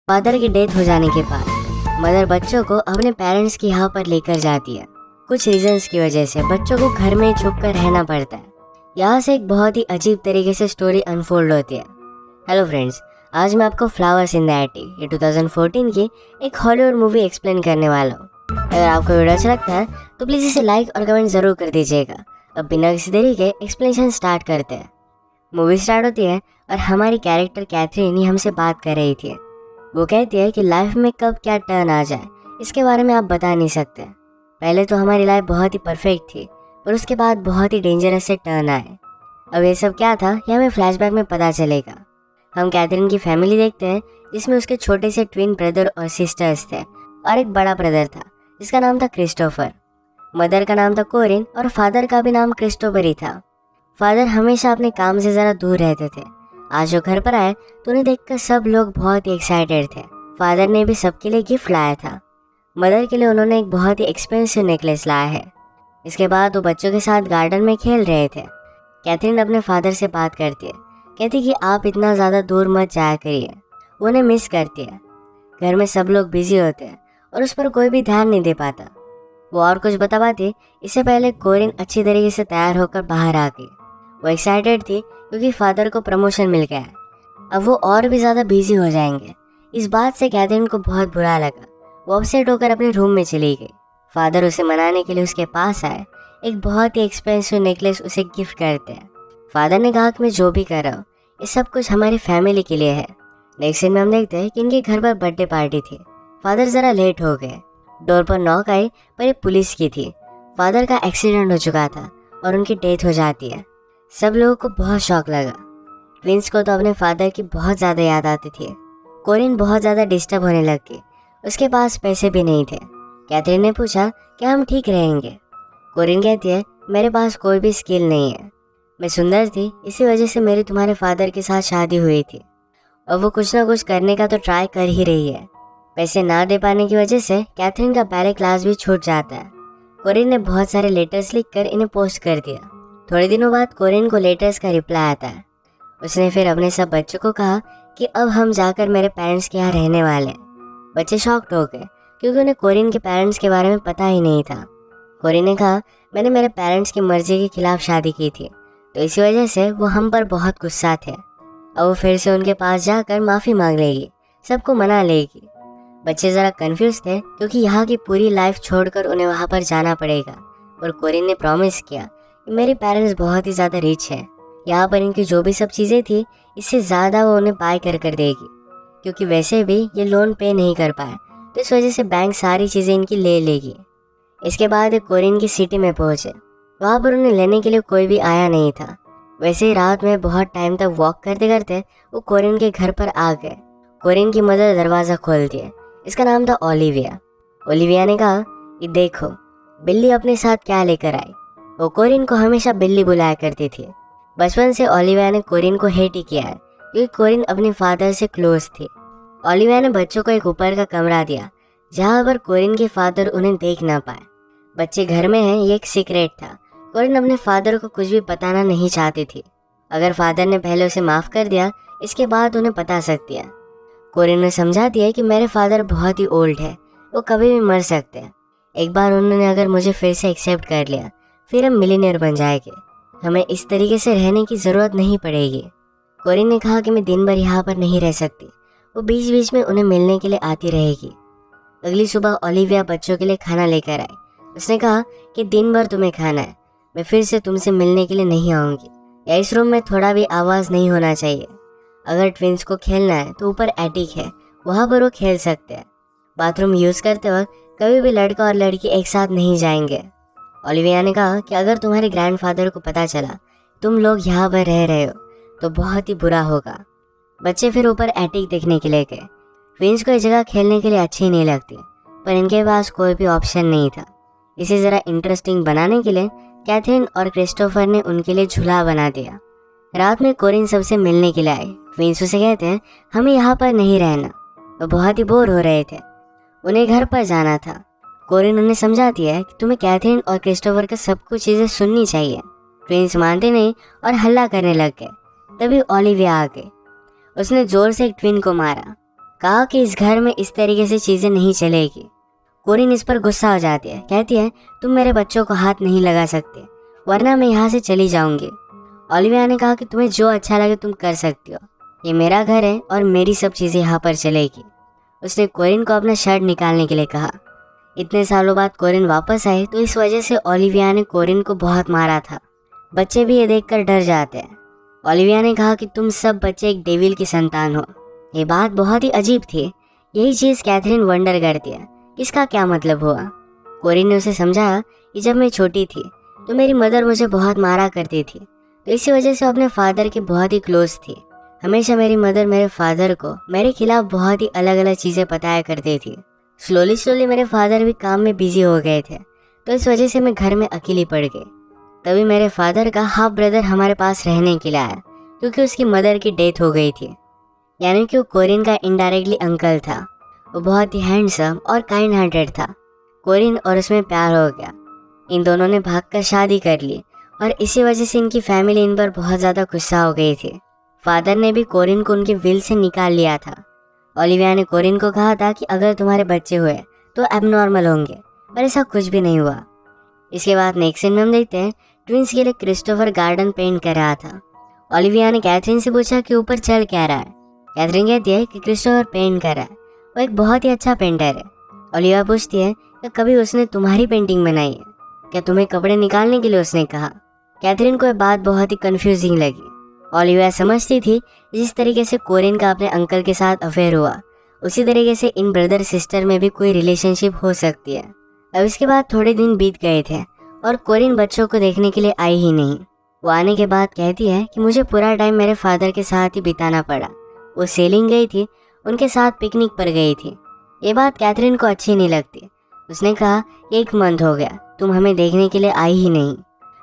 Father की death हो जाने के बाद मदर बच्चों को अपने पेरेंट्स की यहाँ पर लेकर जाती है। कुछ रीजंस की वजह से बच्चों को घर में छुप कर रहना पड़ता है। यहाँ से एक बहुत ही अजीब तरीके से स्टोरी अनफोल्ड होती है। हेलो फ्रेंड्स, आज मैं आपको फ्लावर्स इन द एटिक ये 2014 की एक हॉलीवुड मूवी एक्सप्लेन करने वाला हूँ। अगर आपको वीडियो अच्छा लगता है तो प्लीज़ इसे लाइक और कमेंट ज़रूर कर दीजिएगा। अब बिना किसी देरी के एक्सप्लेनेशन स्टार्ट करते हैं। मूवी स्टार्ट होती है और हमारी कैरेक्टर कैथरीन ही हमसे बात कर रही थी। वो कहती है कि लाइफ में कब क्या टर्न आ जाए इसके बारे में आप बता नहीं सकते। पहले तो हमारी लाइफ बहुत ही परफेक्ट थी, पर उसके बाद बहुत ही डेंजरस से टर्न आए। अब ये सब क्या था ये हमें फ्लैशबैक में पता चलेगा। हम कैथरीन की फैमिली देखते हैं जिसमें उसके छोटे से ट्विन ब्रदर और सिस्टर्स थे और एक बड़ा ब्रदर था जिसका नाम था क्रिस्टोफर। मदर का नाम था कोरिन और फादर का भी नाम क्रिस्टोफर ही था। फादर हमेशा अपने काम से ज़रा दूर रहते थे। आज जो घर पर आए तो उन्हें देखकर सब लोग बहुत ही एक्साइटेड थे। फादर ने भी सबके लिए गिफ्ट लाया था। मदर के लिए उन्होंने एक बहुत ही एक्सपेंसिव नेकलेस लाया है। इसके बाद वो बच्चों के साथ गार्डन में खेल रहे थे। कैथरीन अपने फादर से बात करती है, कहती कि आप इतना ज़्यादा दूर मत जाया करिए। वो उन्हें मिस करती है। घर में सब लोग बिजी होते हैं और उस पर कोई भी ध्यान नहीं दे पाता। वो और कुछ बता पाती इससे पहले कोरिन अच्छी तरीके से तैयार होकर बाहर आ गई। वो एक्साइटेड थी क्योंकि फादर को प्रमोशन मिल गया है। अब वो और भी ज़्यादा बिजी हो जाएंगे। इस बात से कैथरीन को बहुत बुरा लगा। वो अपसेट होकर अपने रूम में चली गई। फादर उसे मनाने के लिए उसके पास आए। एक बहुत ही एक्सपेंसिव नेकलेस उसे गिफ्ट करते हैं। फादर ने कहा कि मैं जो भी कर रहा हूँ ये सब कुछ हमारी फैमिली के लिए है। नेक्स्ट सीन में हम देखते हैं कि इनके घर पर बर्थडे पार्टी थी। फादर ज़रा लेट हो गए। डोर पर नॉक आई पर ये पुलिस की थी। फादर का एक्सीडेंट हो चुका था और उनकी डेथ हो जाती है। सब लोगों को बहुत शौक लगा। ट्विंस को तो अपने फादर की बहुत ज़्यादा याद आती थी। कोरिन बहुत ज़्यादा डिस्टर्ब होने लग गई। उसके पास पैसे भी नहीं थे। कैथरीन ने पूछा क्या हम ठीक रहेंगे। कोरिन कहती है मेरे पास कोई भी स्किल नहीं है। मैं सुंदर थी, इसी वजह से मेरी तुम्हारे फादर के साथ शादी हुई थी और वो कुछ ना कुछ करने का तो ट्राई कर ही रही है। पैसे ना दे पाने की वजह से कैथरीन का बैले क्लास भी छूट जाता है। कोरिन ने बहुत सारे लेटर्स लिखकर इन्हें पोस्ट कर दिया। थोड़े दिनों बाद कोरिन को लेटर्स का रिप्लाई आता है। उसने फिर अपने सब बच्चों को कहा कि अब हम जाकर मेरे पेरेंट्स के यहाँ रहने वाले हैं। बच्चे शॉक्ड हो गए क्योंकि उन्हें कोरिन के पेरेंट्स के बारे में पता ही नहीं था। कोरिन ने कहा मैंने मेरे पेरेंट्स की मर्जी के खिलाफ शादी की थी, तो इसी वजह से वो हम पर बहुत गुस्सा थे। अब वो फिर से उनके पास जाकर माफ़ी मांग लेगी, सबको मना लेगी। बच्चे ज़रा कन्फ्यूज थे क्योंकि यहाँ की पूरी लाइफ छोड़कर उन्हें वहाँ पर जाना पड़ेगा। और कोरिन ने प्रॉमिस किया मेरे पेरेंट्स बहुत ही ज़्यादा रिच है, यहाँ पर इनकी जो भी सब चीज़ें थी इससे ज़्यादा वो उन्हें बाय कर देगी, क्योंकि वैसे भी ये लोन पे नहीं कर पाए तो इस वजह से बैंक सारी चीज़ें इनकी ले लेगी। इसके बाद ये कोरिन की सिटी में पहुँचे। वहाँ पर उन्हें लेने के लिए कोई भी आया नहीं था। वैसे ही रात में बहुत टाइम तक वॉक करते करते वो कोरिन के घर पर आ गए। कोरिन की मदर दरवाज़ा खोलती है। इसका नाम था ओलिविया। ओलिविया ने कहा कि देखो बिल्ली अपने साथ क्या लेकर आई। वो कोरिन को हमेशा बिल्ली बुलाया करती थी। बचपन से ओलिविया ने कोरिन को हेट ही किया है क्योंकि कोरिन अपने फादर से क्लोज थी। ओलिविया ने बच्चों को एक ऊपर का कमरा दिया जहाँ पर कोरिन के फादर उन्हें देख ना पाए। बच्चे घर में हैं ये एक सीक्रेट था। कोरिन अपने फादर को कुछ भी बताना नहीं चाहती थी। अगर फादर ने पहले उसे माफ़ कर दिया इसके बाद उन्हें बता सकती है। कोरिन ने समझा दिया कि मेरे फादर बहुत ही ओल्ड है, वो कभी भी मर सकते हैं। एक बार उन्होंने अगर मुझे फिर से एक्सेप्ट कर लिया फिर हम मिलीनियर बन जाएंगे। हमें इस तरीके से रहने की ज़रूरत नहीं पड़ेगी। कोरिन ने कहा कि मैं दिन भर यहाँ पर नहीं रह सकती। वो बीच बीच में उन्हें मिलने के लिए आती रहेगी। अगली सुबह ओलिविया बच्चों के लिए खाना लेकर आई। उसने कहा कि दिन भर तुम्हें खाना है, मैं फिर से तुमसे मिलने के लिए नहीं आऊँगी। या इस रूम में थोड़ा भी आवाज़ नहीं होना चाहिए। अगर ट्विंस को खेलना है तो ऊपर एटिक है, वहाँ पर वो खेल सकते हैं। बाथरूम यूज़ करते वक्त कभी भी लड़का और लड़की एक साथ नहीं जाएंगे। ओलिविया ने कहा कि अगर तुम्हारे ग्रैंडफादर को पता चला तुम लोग यहाँ पर रह रहे हो तो बहुत ही बुरा होगा। बच्चे फिर ऊपर एटिक देखने के लिए गए। ट्विंस को ये जगह खेलने के लिए अच्छी नहीं लगती, पर इनके पास कोई भी ऑप्शन नहीं था। इसे ज़रा इंटरेस्टिंग बनाने के लिए कैथरीन और क्रिस्टोफर ने उनके लिए झूला बना दिया। रात में कोरिन सबसे मिलने के लिए आई। ट्विंस उसे कहते हैं हमें यहाँ पर नहीं रहना। वो बहुत ही बोर हो रहे थे, उन्हें घर पर जाना था। कोरिन उन्हें समझाती है कि तुम्हें कैथरीन और क्रिस्टोफर का सब कुछ चीज़ें सुननी चाहिए। ट्विंस मानते नहीं और हल्ला करने लग गए। तभी ओलिविया आ गई। उसने जोर से एक ट्विन को मारा। कहा कि इस घर में इस तरीके से चीज़ें नहीं चलेगी। कोरिन इस पर गुस्सा हो जाती है, कहती है तुम मेरे बच्चों को हाथ नहीं लगा सकते वरना मैं यहाँ से चली जाऊंगी। ओलिविया ने कहा कि तुम्हें जो अच्छा लगे तुम कर सकती हो, ये मेरा घर है और मेरी सब चीज़ें यहाँ पर चलेगी। उसने कोरिन को अपना शर्ट निकालने के लिए कहा। इतने सालों बाद कोरिन वापस आई तो इस वजह से ओलिविया ने कोरिन को बहुत मारा था। बच्चे भी ये देखकर डर जाते हैं। ओलिविया ने कहा कि तुम सब बच्चे एक डेविल की संतान हो। ये बात बहुत ही अजीब थी। यही चीज़ कैथरीन वंडर करती है, इसका क्या मतलब हुआ। कोरिन ने उसे समझाया कि जब मैं छोटी थी तो मेरी मदर मुझे बहुत मारा करती थी, तो इसी वजह से अपने फादर की बहुत ही क्लोज थी। हमेशा मेरी मदर मेरे फादर को मेरे खिलाफ बहुत ही अलग अलग चीज़ें बताया करती थी। स्लोली मेरे फादर भी काम में बिजी हो गए थे, तो इस वजह से मैं घर में अकेली पड़ गई। तभी मेरे फादर का हाफ ब्रदर हमारे पास रहने के लिए आया, क्योंकि उसकी मदर की डेथ हो गई थी। यानी कि वो कोरिन का इनडायरेक्टली अंकल था। वो बहुत ही हैंडसम और काइंड हार्टेड था। कोरिन और उसमें प्यार हो गया। इन दोनों ने भागकर शादी कर ली और इसी वजह से इनकी फैमिली इन पर बहुत ज़्यादा गुस्सा हो गई थी। फादर ने भी कोरिन को उनके विल से निकाल लिया था। ओलिविया ने कोरिन को कहा था कि अगर तुम्हारे बच्चे हुए तो एबनॉर्मल होंगे, पर ऐसा कुछ भी नहीं हुआ। इसके बाद नेक्स्ट सीन में हम देखते हैं ट्विंस के लिए क्रिस्टोफर गार्डन पेंट कर रहा था। ओलिविया ने कैथरीन से पूछा कि ऊपर चल क्या रहा है। कैथरीन कहती है कि क्रिस्टोफर पेंट कर रहा है, वो एक बहुत ही अच्छा पेंटर है। ओलिविया पूछती है कि कभी उसने तुम्हारी पेंटिंग बनाई है क्या, तुम्हें कपड़े निकालने के लिए उसने कहा। कैथरीन को यह बात बहुत ही कंफ्यूजिंग लगी। ओलिविया समझती थी जिस तरीके से कोरिन का अपने अंकल के साथ अफेयर हुआ, उसी तरीके से इन ब्रदर सिस्टर में भी कोई रिलेशनशिप हो सकती है। अब इसके बाद थोड़े दिन बीत गए थे और कोरिन बच्चों को देखने के लिए आई ही नहीं। वो आने के बाद कहती है कि मुझे पूरा टाइम मेरे फादर के साथ ही बिताना पड़ा। वो सेलिंग गई थी, उनके साथ पिकनिक पर गई थी। ये बात कैथरीन को अच्छी नहीं लगती। उसने कहा 1 मंथ हो गया तुम हमें देखने के लिए आई ही नहीं।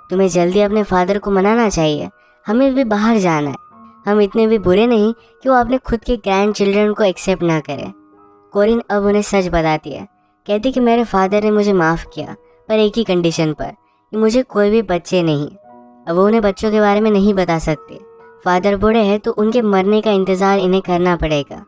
तुम्हें जल्दी अपने फादर को मनाना चाहिए, हमें भी बाहर जाना है। हम इतने भी बुरे नहीं कि वो अपने खुद के ग्रैंड चिल्ड्रन को एक्सेप्ट ना करे। कोरिन अब उन्हें सच बताती है, कहती कि मेरे फादर ने मुझे माफ़ किया, पर एक ही कंडीशन पर कि मुझे कोई भी बच्चे नहीं। अब वो उन्हें बच्चों के बारे में नहीं बता सकते। फादर बूढ़े हैं तो उनके मरने का इंतज़ार इन्हें करना पड़ेगा।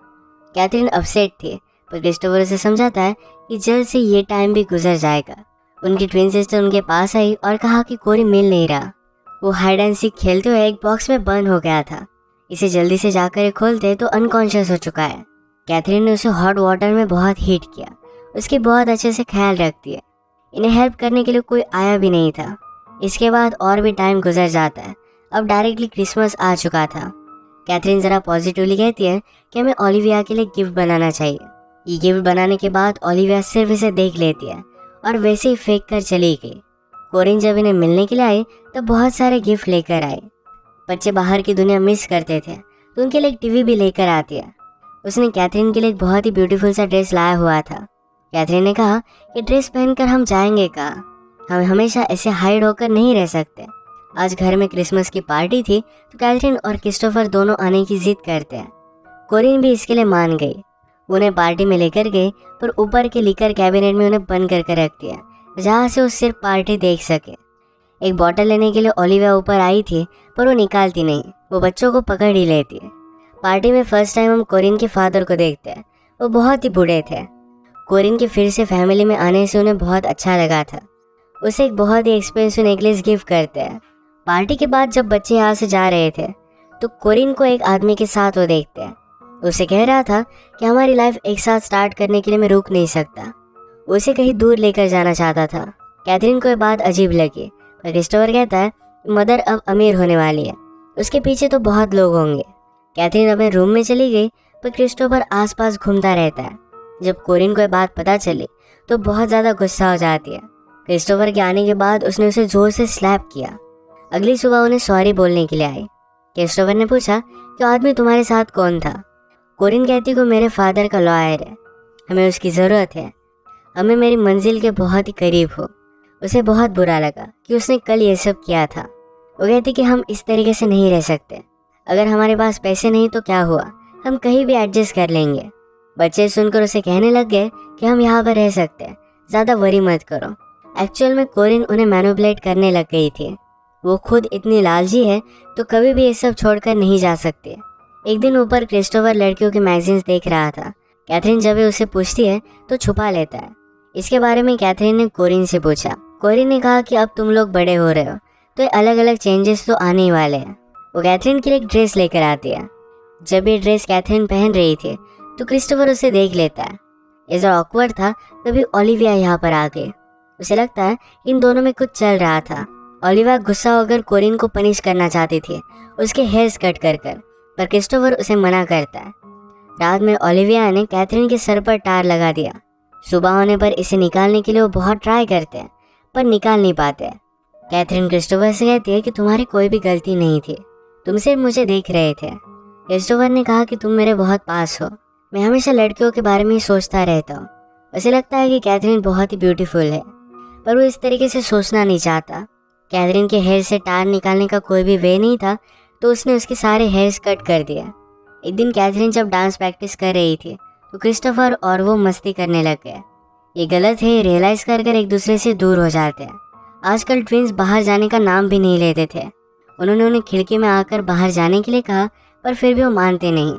कैथरीन अपसेट थी, पर क्रिस्टोफर उसे समझाता है कि जल्द से ये टाइम भी गुजर जाएगा। उनकी ट्विन सिस्टर उनके पास आई और कहा कि कोरिन मिल नहीं रहा। वो हाइड एंड सीक खेलते हुए एक बॉक्स में बंद हो गया था। इसे जल्दी से जाकर खोलते तो अनकॉन्शियस हो चुका है। कैथरीन ने उसे हॉट वाटर में बहुत हीट किया, उसकी बहुत अच्छे से ख्याल रखती है। इन्हें हेल्प करने के लिए कोई आया भी नहीं था। इसके बाद और भी टाइम गुजर जाता है। अब डायरेक्टली क्रिसमस आ चुका था। कैथरीन ज़रा पॉजिटिवली कहती है कि हमें ओलिविया के लिए गिफ्ट बनाना चाहिए। ये गिफ्ट बनाने के बाद ओलिविया सिर्फ इसे देख लेती है और वैसे ही फेंक कर चली गई। कोरिन जब इन्हें मिलने के लिए आई तब बहुत सारे गिफ्ट लेकर आए। बच्चे बाहर की दुनिया मिस करते थे तो उनके लिए एक टीवी भी लेकर आती है। उसने कैथरीन के लिए एक बहुत ही ब्यूटीफुल सा ड्रेस लाया हुआ था। कैथरीन ने कहा कि ड्रेस पहनकर हम जाएंगे कहाँ, हम हमेशा ऐसे हाइड होकर नहीं रह सकते। आज घर में क्रिसमस की पार्टी थी तो कैथरीन और क्रिस्टोफर दोनों आने की जिद करते हैं। कोरिन भी इसके लिए मान गई। उन्हें पार्टी में लेकर गए, पर ऊपर के लिकर कैबिनेट में उन्हें बंद करके रख दिया, जहाँ से वो सिर्फ पार्टी देख सके। एक बॉटल लेने के लिए ओलिविया ऊपर आई थी, पर वो निकालती नहीं, वो बच्चों को पकड़ ही लेती है। पार्टी में फर्स्ट टाइम हम कोरिन के फादर को देखते हैं। वो बहुत ही बूढ़े थे। कोरिन के फिर से फैमिली में आने से उन्हें बहुत अच्छा लगा था। उसे एक बहुत ही एक्सपेंसिव नेकलेस गिफ्ट करते हैं। पार्टी के बाद जब बच्चे यहाँ से जा रहे थे तो कोरिन को एक आदमी के साथ वो देखते हैं। उसे कह रहा था कि हमारी लाइफ एक साथ स्टार्ट करने के लिए मैं रुक नहीं सकता। उसे कहीं दूर लेकर जाना चाहता था। कैथरीन को ये बात अजीब लगी, पर क्रिस्टोफर कहता है मदर अब अमीर होने वाली है, उसके पीछे तो बहुत लोग होंगे। कैथरीन अपने रूम में चली गई, पर क्रिस्टोफर आसपास घूमता रहता है। जब कोरिन को ये बात पता चली तो बहुत ज़्यादा गुस्सा हो जाती है। क्रिस्टोफर के आने के बाद उसने उसे जोर से स्लैप किया। अगली सुबह उन्हें सॉरी बोलने के लिए आई। क्रिस्टोफर ने पूछा कि आदमी तुम्हारे साथ कौन था। कोरिन कहती को मेरे फादर का लॉयर है, हमें उसकी ज़रूरत है, हमें मेरी मंजिल के बहुत ही करीब हो। उसे बहुत बुरा लगा कि उसने कल ये सब किया था। वो कहती कि हम इस तरीके से नहीं रह सकते, अगर हमारे पास पैसे नहीं तो क्या हुआ, हम कहीं भी एडजस्ट कर लेंगे। बच्चे सुनकर उसे कहने लग गए कि हम यहाँ पर रह सकते हैं, ज़्यादा वरी मत करो। एक्चुअल में कोरिन उन्हें मैनिपुलेट करने लग गई थी। वो खुद इतनी लालची है तो कभी भी ये सब छोड़कर नहीं जा सकती। एक दिन ऊपर क्रिस्टोफर लड़कियों की मैगजीन्स देख रहा था। कैथरीन जब ये उसे पूछती है तो छुपा लेता है। इसके बारे में कैथरीन ने कोरिन से पूछा। कोरिन ने कहा कि अब तुम लोग बड़े हो रहे हो तो अलग अलग चेंजेस तो आने ही वाले हैं। वो कैथरीन के लिए एक ड्रेस लेकर आती है। जब ये ड्रेस कैथरीन पहन रही थी तो क्रिस्टोफर उसे देख लेता है। ये जो ऑकवर्ड था तभी ओलिविया यहाँ पर आ गई। उसे लगता है इन दोनों में कुछ चल रहा था। ओलिविया गुस्सा होकर कोरिन को पनिश करना चाहती थी उसके हेयर्स कट कर पर क्रिस्टोफर उसे मना करता है। रात में ओलिविया ने कैथरीन के सर पर टार लगा दिया। सुबह होने पर इसे निकालने के लिए वो बहुत ट्राई करते हैं पर निकाल नहीं पाते। कैथरीन क्रिस्टोफर से कहती है कि तुम्हारी कोई भी गलती नहीं थी, तुम सिर्फ मुझे देख रहे थे। क्रिस्टोफर ने कहा कि तुम मेरे बहुत पास हो, मैं हमेशा लड़कियों के बारे में ही सोचता रहता हूँ। उसे लगता है कि कैथरीन बहुत ही ब्यूटीफुल है पर वो इस तरीके से सोचना नहीं चाहता। कैथरीन के हेयर से टार निकालने का कोई भी वे नहीं था तो उसने उसके सारे हेयर्स कट कर दिया। एक दिन कैथरीन जब डांस प्रैक्टिस कर रही थी तो क्रिस्टोफर और वो मस्ती करने लग गए। ये गलत है, रियलाइज कर एक दूसरे से दूर हो जाते हैं। आजकल ट्विंस बाहर जाने का नाम भी नहीं लेते थे। उन्होंने उन्हें खिड़की में आकर बाहर जाने के लिए कहा पर फिर भी वो मानते नहीं।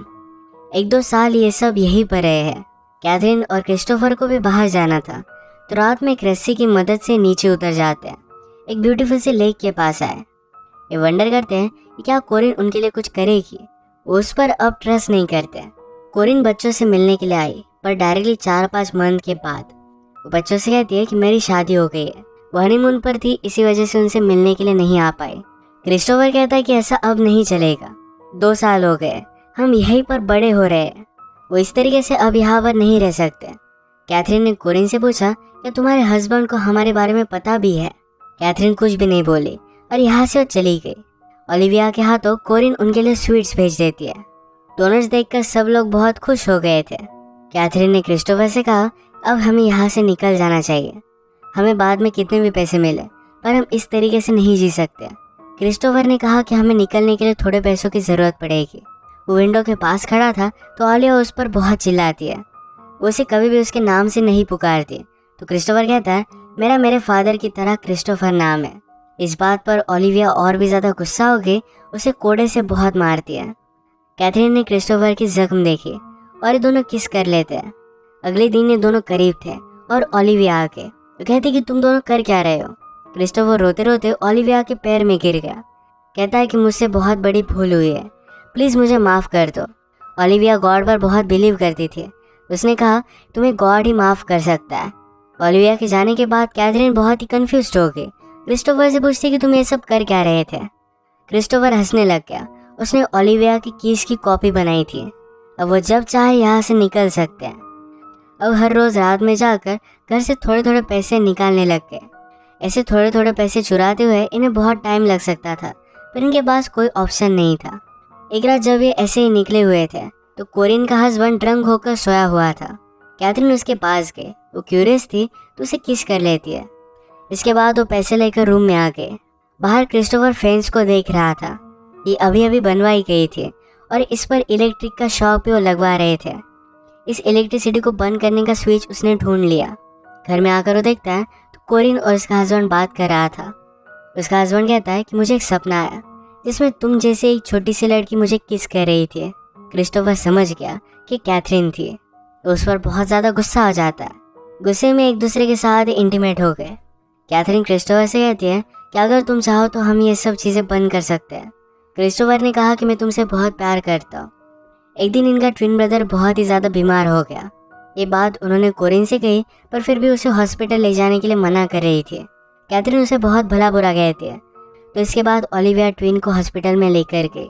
1-2 साल ये सब यही पर रहे हैं। कैथरीन और क्रिस्टोफर को भी बाहर जाना था तो रात में एक रस्सी की मदद से नीचे उतर जाते हैं। एक ब्यूटीफुल से लेक के पास आए। ये वंडर करते हैं कि क्या कोरिन उनके लिए कुछ करेगी। वो उस पर अब ट्रस्ट नहीं करते। कोरिन बच्चों से मिलने के लिए आई पर डायरेक्टली 4-5 मंथ के बाद वो बच्चों से कहती है कि मेरी शादी हो गई है। वो हनीमून पर थी इसी वजह से उनसे मिलने के लिए नहीं आ पाई। क्रिस्टोफर कहता है कि ऐसा अब नहीं चलेगा, 2 साल हो गए, हम यहीं पर बड़े हो रहे हैं, वो इस तरीके से अब यहाँ पर नहीं रह सकते। कैथरीन ने कोरिन से पूछा क्या तुम्हारे हस्बैंड को हमारे बारे में पता भी है। कैथरीन कुछ भी नहीं बोली और यहाँ से वो चली गई। ओलिविया के हाथों कोरिन उनके लिए स्वीट्स भेज देती है। डोनट्स देखकर सब लोग बहुत खुश हो गए थे। कैथरीन ने क्रिस्टोफर से कहा अब हमें यहाँ से निकल जाना चाहिए। हमें बाद में कितने भी पैसे मिले पर हम इस तरीके से नहीं जी सकते। क्रिस्टोफर ने कहा कि हमें निकलने के लिए थोड़े पैसों की ज़रूरत पड़ेगी। वो विंडो के पास खड़ा था तो ओलिविया उस पर बहुत चिल्लाती है। वो उसे कभी भी उसके नाम से नहीं पुकारती तो क्रिस्टोफर कहता है मेरे फादर की तरह क्रिस्टोफर नाम है। इस बात पर ओलिविया और भी ज़्यादा गुस्सा हो गई, उसे कोड़े से बहुत मारती है। कैथरीन ने क्रिस्टोफर की जख्म देखी और ये दोनों किस कर लेते हैं। अगले दिन ये दोनों करीब थे और ओलिविया आके तो कहती कि तुम दोनों कर क्या रहे हो। क्रिस्टोफर रोते रोते ओलिविया के पैर में गिर गया। कहता है कि मुझसे बहुत बड़ी भूल हुई है, प्लीज़ मुझे माफ़ कर दो। ओलिविया गॉड पर बहुत बिलीव करती थी। उसने कहा तुम्हें गॉड ही माफ़ कर सकता है। ओलिविया के जाने के बाद कैथरीन बहुत ही कन्फ्यूज हो गई। क्रिस्टोफर से पूछती कि तुम ये सब कर क्या रहे थे। क्रिस्टोफर हंसने लग गया। उसने ओलिविया की कीज की कॉपी बनाई थी। अब वो जब चाहे यहाँ से निकल सकते हैं। अब हर रोज़ रात में जाकर घर से थोड़े थोड़े पैसे निकालने लग गए। ऐसे थोड़े थोड़े पैसे चुराते हुए इन्हें बहुत टाइम लग सकता था पर इनके पास कोई ऑप्शन नहीं था। एक रात जब ये ऐसे ही निकले हुए थे तो कोरिन का हस्बैंड ड्रंक होकर सोया हुआ था। कैथरीन उसके पास गई। वो क्यूरियस थी तो उसे किस कर लेती है। इसके बाद वो पैसे लेकर रूम में आ गए। बाहर क्रिस्टोफर फेंस को देख रहा था। ये अभी अभी बनवाई गई थी और इस पर इलेक्ट्रिक का शॉक भी वो लगवा रहे थे। इस इलेक्ट्रिसिटी को बंद करने का स्विच उसने ढूंढ लिया। घर में आकर वो देखता है तो कोरिन और उसका हस्बैंड बात कर रहा था। उसका हस्बैंड कहता है कि मुझे एक सपना आया जिसमें तुम जैसे एक छोटी सी लड़की मुझे किस कर रही थी। क्रिस्टोफर समझ गया कि कैथरीन थी तो उस पर बहुत ज़्यादा गुस्सा हो जाता है। गुस्से में एक दूसरे के साथ इंटीमेट हो गए। कैथरीन क्रिस्टोफर से कहती है कि अगर तुम चाहो तो हम ये सब चीज़ें बंद कर सकते हैं। क्रिस्टोफर ने कहा कि मैं तुमसे बहुत प्यार करता हूँ। एक दिन इनका ट्विन ब्रदर बहुत ही ज़्यादा बीमार हो गया। ये बात उन्होंने कोरिन से कही पर फिर भी उसे हॉस्पिटल ले जाने के लिए मना कर रही थी। कैथरीन उसे बहुत भला बुरा कहती है तो इसके बाद ओलिविया ट्विन को हॉस्पिटल में लेकर गई।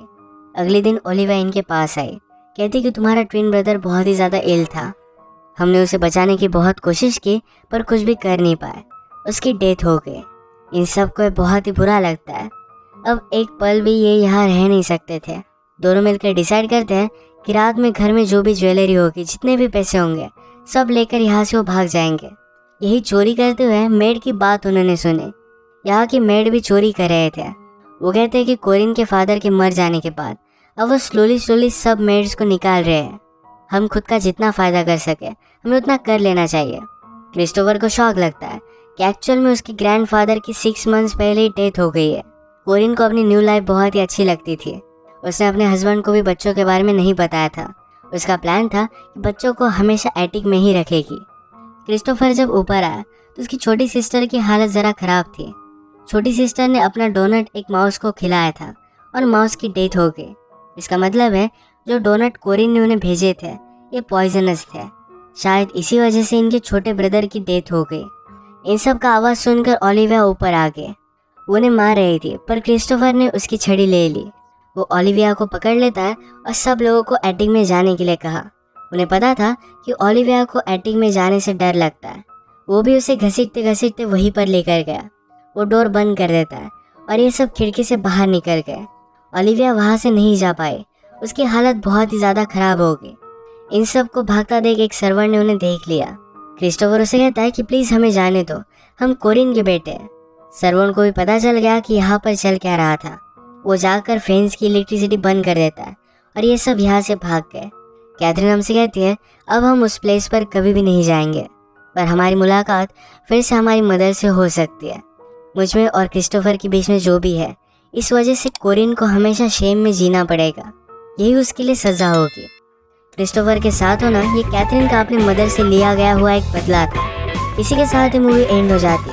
अगले दिन ओलिविया इनके पास आई। कहती कि तुम्हारा ट्विन ब्रदर बहुत ही ज़्यादा इल था। हमने उसे बचाने की बहुत कोशिश की पर कुछ भी कर नहीं पाए, उसकी डेथ हो गई। इन सब को बहुत ही बुरा लगता है। अब एक पल भी ये यहाँ रह नहीं सकते थे। दोनों मिलकर डिसाइड करते हैं कि रात में घर में जो भी ज्वेलरी होगी, जितने भी पैसे होंगे, सब लेकर यहाँ से वो भाग जाएंगे। यही चोरी करते हुए मेड की बात उन्होंने सुनी। यहाँ की मेड भी चोरी कर रहे थे। वो कहते हैं कि कोरिन के फादर के मर जाने के बाद अब वो स्लोली सब मेड्स को निकाल रहे हैं। हम खुद का जितना फ़ायदा कर सके हमें उतना कर लेना चाहिए। क्रिस्टोफर को शौक लगता है कि एक्चुअल में उसके ग्रैंडफादर की 6 मंथ्स पहले ही डेथ हो गई है। कोरिन को अपनी न्यू लाइफ बहुत ही अच्छी लगती थी। उसने अपने हस्बैंड को भी बच्चों के बारे में नहीं बताया था। उसका प्लान था कि बच्चों को हमेशा एटिक में ही रखेगी। क्रिस्टोफर जब ऊपर आया तो उसकी छोटी सिस्टर की हालत ज़रा ख़राब थी। छोटी सिस्टर ने अपना डोनट एक माउस को खिलाया था और माउस की डेथ हो गई। इसका मतलब है जो डोनट कोरिन ने उन्हें भेजे थे ये पॉइजनस थे। शायद इसी वजह से इनके छोटे ब्रदर की डेथ हो गई। इन सब का आवाज़ सुनकर ओलिविया ऊपर आ गए। वो उन्हें मार रही थी पर क्रिस्टोफर ने उसकी छड़ी ले ली। वो ओलिविया को पकड़ लेता है और सब लोगों को एटिक में जाने के लिए कहा। उन्हें पता था कि ओलिविया को एटिक में जाने से डर लगता है। वो भी उसे घसीटते घसीटते वहीं पर लेकर गया। वो डोर बंद कर देता है और ये सब खिड़की से बाहर निकल गए। ओलिविया वहाँ से नहीं जा पाई। उसकी हालत बहुत ही ज़्यादा खराब हो गई। इन सब को भागता देख एक सर्वर ने उन्हें देख लिया। क्रिस्टोफर उसे कहता है कि प्लीज़ हमें जाने दो, हम कोरिन के बेटे हैं। सर्वर को भी पता चल गया कि यहाँ पर चल क्या रहा था। वो जाकर फेंस की इलेक्ट्रिसिटी बंद कर देता है और ये सब यहाँ से भाग गए। कैथरीन हमसे कहती है अब हम उस प्लेस पर कभी भी नहीं जाएंगे, पर हमारी मुलाकात फिर से हमारी मदर से हो सकती है। मुझ में और क्रिस्टोफर के बीच में जो भी है, इस वजह से कोरिन को हमेशा शेम में जीना पड़ेगा। यही उसके लिए सज़ा होगी। क्रिस्टोफर के साथ होना ये कैथरीन का अपनी मदर से लिया गया हुआ एक बदला था। इसी के साथ ही मूवी एंड हो जाती